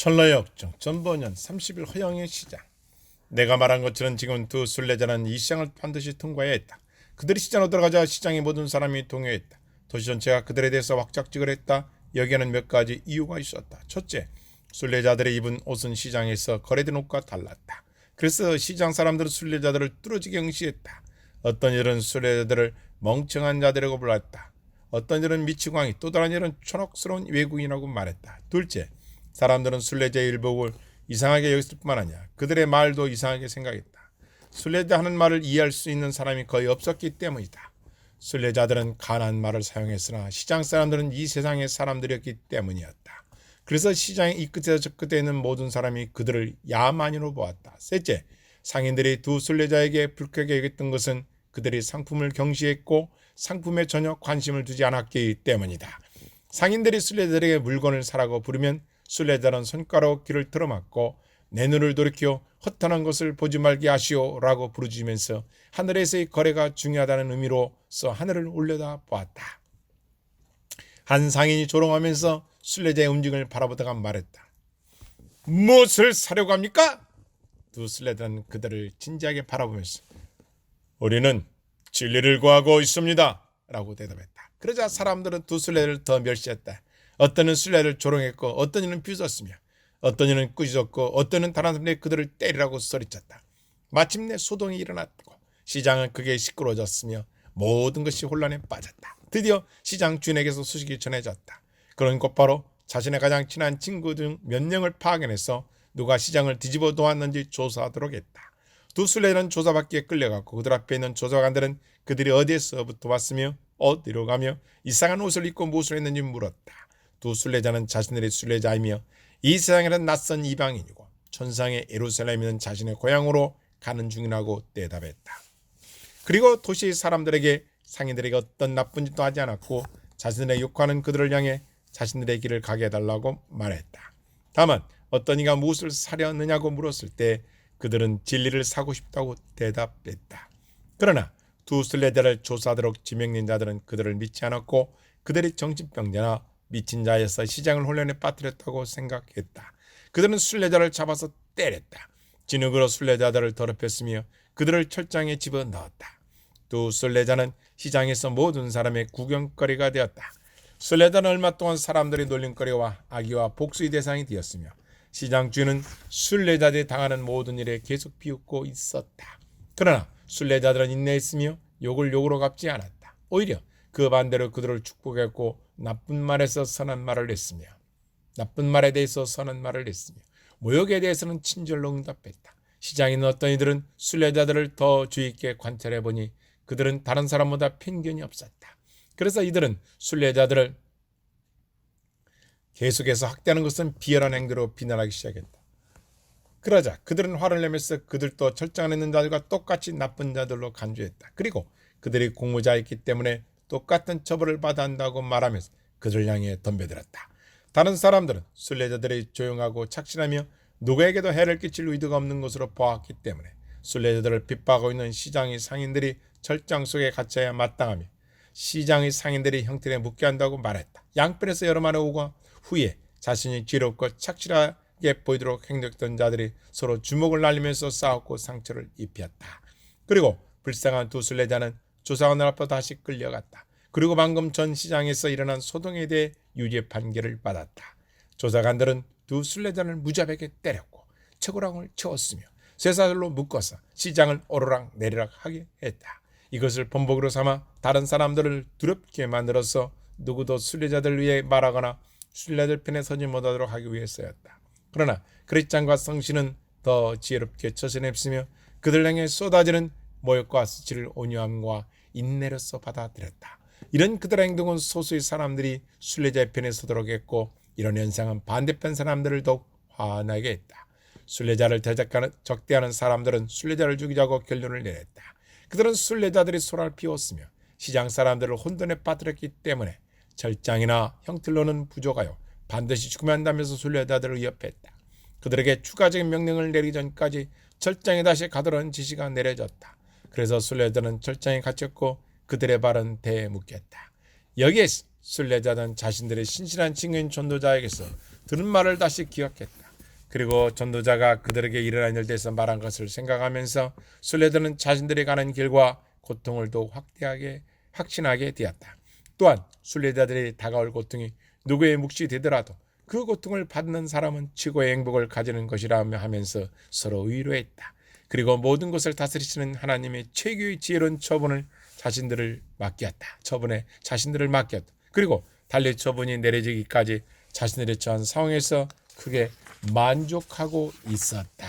천라역정 전번년 30일 허영의 시장. 내가 말한 것처럼 지금 두 순례자는 이 시장을 반드시 통과해야 했다. 그들이 시장으로 들어가자 시장의 모든 사람이 동요했다. 도시 전체가 그들에 대해서 왁작지껄했다. 여기에는 몇 가지 이유가 있었다. 첫째, 순례자들의 입은 옷은 시장에서 거래된 옷과 달랐다. 그래서 시장 사람들은 순례자들을 뚫어지게 응시했다. 어떤 이들은 순례자들을 멍청한 자들이라고 불렀다. 어떤 이들은 미치광이, 또 다른 이들은 천억스러운 외국인이라고 말했다. 둘째, 사람들은 순례자의 일복을 이상하게 여겼을 뿐만 아니라 그들의 말도 이상하게 생각했다. 순례자 하는 말을 이해할 수 있는 사람이 거의 없었기 때문이다. 순례자들은 가난한 말을 사용했으나 시장 사람들은 이 세상의 사람들이었기 때문이었다. 그래서 시장의 이 끝에서 저 끝에 있는 모든 사람이 그들을 야만인으로 보았다. 셋째, 상인들이 두 순례자에게 불쾌하게 여겼던 것은 그들이 상품을 경시했고 상품에 전혀 관심을 두지 않았기 때문이다. 상인들이 순례자들에게 물건을 사라고 부르면 순례자는 손가락으로 귀를 틀어막고 내 눈을 돌이켜 허탄한 것을 보지 말게 하시오라고 부르짖으면서 하늘에서의 거래가 중요하다는 의미로서 하늘을 올려다 보았다. 한 상인이 조롱하면서 순례자의 움직임을 바라보다가 말했다. 무엇을 사려고 합니까? 두 순례자는 그들을 진지하게 바라보면서 우리는 진리를 구하고 있습니다 라고 대답했다. 그러자 사람들은 두 순례자를 더 멸시했다. 어떤 이는 순례자를 조롱했고 어떤 이는 비웃었으며 어떤 이는 꾸짖었고 어떤 이는 다른 사람들이 그들을 때리라고 소리쳤다. 마침내 소동이 일어났고 시장은 크게 시끄러워졌으며 모든 것이 혼란에 빠졌다. 드디어 시장 주인에게서 소식이 전해졌다. 그런 곧바로 자신의 가장 친한 친구 중 몇 명을 파견해서 누가 시장을 뒤집어 놓았는지 조사하도록 했다. 두 순례자는 조사받기에 끌려갔고 그들 앞에 있는 조사관들은 그들이 어디에서부터 왔으며 어디로 가며 이상한 옷을 입고 무엇을 했는지 물었다. 두 순례자는 자신들의 순례자이며 이 세상에는 낯선 이방인이고 천상의 예루살렘에는 자신의 고향으로 가는 중이라고 대답했다. 그리고 도시의 사람들에게 상인들에게 어떤 나쁜 짓도 하지 않았고 자신들의 욕하는 그들을 향해 자신들의 길을 가게 해달라고 말했다. 다만 어떤 이가 무엇을 사려느냐고 물었을 때 그들은 진리를 사고 싶다고 대답했다. 그러나 두 순례자를 조사하도록 지명된 자들은 그들을 믿지 않았고 그들이 정신병자나 미친 자에서 시장을 혼란에 빠뜨렸다고 생각했다. 그들은 순례자를 잡아서 때렸다. 진흙으로 순례자들을 더럽혔으며 그들을 철장에 집어넣었다. 두 순례자는 시장에서 모든 사람의 구경거리가 되었다. 순례자는 얼마 동안 사람들의 놀림거리와 악의와 복수의 대상이 되었으며 시장 주인은 순례자들이 당하는 모든 일에 계속 비웃고 있었다. 그러나 순례자들은 인내했으며 욕을 욕으로 갚지 않았다. 오히려 그 반대로 그들을 축복했고 나쁜 말에서 선한 말을 했으며 나쁜 말에 대해서 선한 말을 했으며 모욕에 대해서는 친절로 응답했다. 시장에 있는 어떤 이들은 순례자들을 더 주의 있게 관찰해보니 그들은 다른 사람보다 편견이 없었다. 그래서 이들은 순례자들을 계속해서 학대하는 것은 비열한 행동으로 비난하기 시작했다. 그러자 그들은 화를 내면서 그들도 철장 안에 있는 자들과 똑같이 나쁜 자들로 간주했다. 그리고 그들이 공무자였기 때문에 똑같은 처벌을 받아야 한다고 말하면서 그들을 향해 덤벼들었다. 다른 사람들은 순례자들이 조용하고 착실하며 누구에게도 해를 끼칠 의도가 없는 것으로 보았기 때문에 순례자들을 핍박하고 있는 시장의 상인들이 철장 속에 갇혀야 마땅하며 시장의 상인들이 형틀에 묻게 한다고 말했다. 양편에서 여러 말이 오고 후에 자신이 지혜롭고 착실하게 보이도록 행동했던 자들이 서로 주먹을 날리면서 싸웠고 상처를 입혔다. 그리고 불쌍한 두 순례자는 조사관들 앞으로 다시 끌려갔다. 그리고 방금 전 시장에서 일어난 소동에 대해 유죄 판결을 받았다. 조사관들은 두 순례자를 무자비하게 때렸고 채굴왕을 채웠으며 쇠사슬로 묶어서 시장을 오르락 내리락 하게 했다. 이것을 본보기로 삼아 다른 사람들을 두렵게 만들어서 누구도 순례자들을 위해 말하거나 순례자들 편에 서지 못하도록 하기 위해서였다. 그러나 그리스장과 성신은 더 지혜롭게 처신했으며 그들 향해 쏟아지는 모욕과 수치를 온유함과 인내로서 받아들였다. 이런 그들의 행동은 소수의 사람들이 순례자의 편에 서도록 했고 이런 현상은 반대편 사람들을 더욱 화나게 했다. 순례자를 적대하는 사람들은 순례자를 죽이자고 결론을 내렸다. 그들은 순례자들이 소란을 피웠으며 시장 사람들을 혼돈에 빠뜨렸기 때문에 철장이나 형틀로는 부족하여 반드시 죽으면 한다면서 순례자들을 위협했다. 그들에게 추가적인 명령을 내리기 전까지 철장에 다시 가두라는 지시가 내려졌다. 그래서 순례자는 철장에 갇혔고 그들의 발은 대에 묶였다. 여기에 순례자는 자신들의 신실한 친구인 전도자에게서 들은 말을 다시 기억했다. 그리고 전도자가 그들에게 일어난 일에 대해서 말한 것을 생각하면서 순례자는 자신들이 가는 길과 고통을 더 확신하게 되었다. 또한 순례자들이 다가올 고통이 누구의 몫이 되더라도 그 고통을 받는 사람은 최고의 행복을 가지는 것이라며 하면서 서로 위로했다. 그리고 모든 것을 다스리시는 하나님의 최고의 지혜로운 처분에 자신들을 맡겼다. 그리고 달리 처분이 내려지기까지 자신들의 처한 상황에서 크게 만족하고 있었다.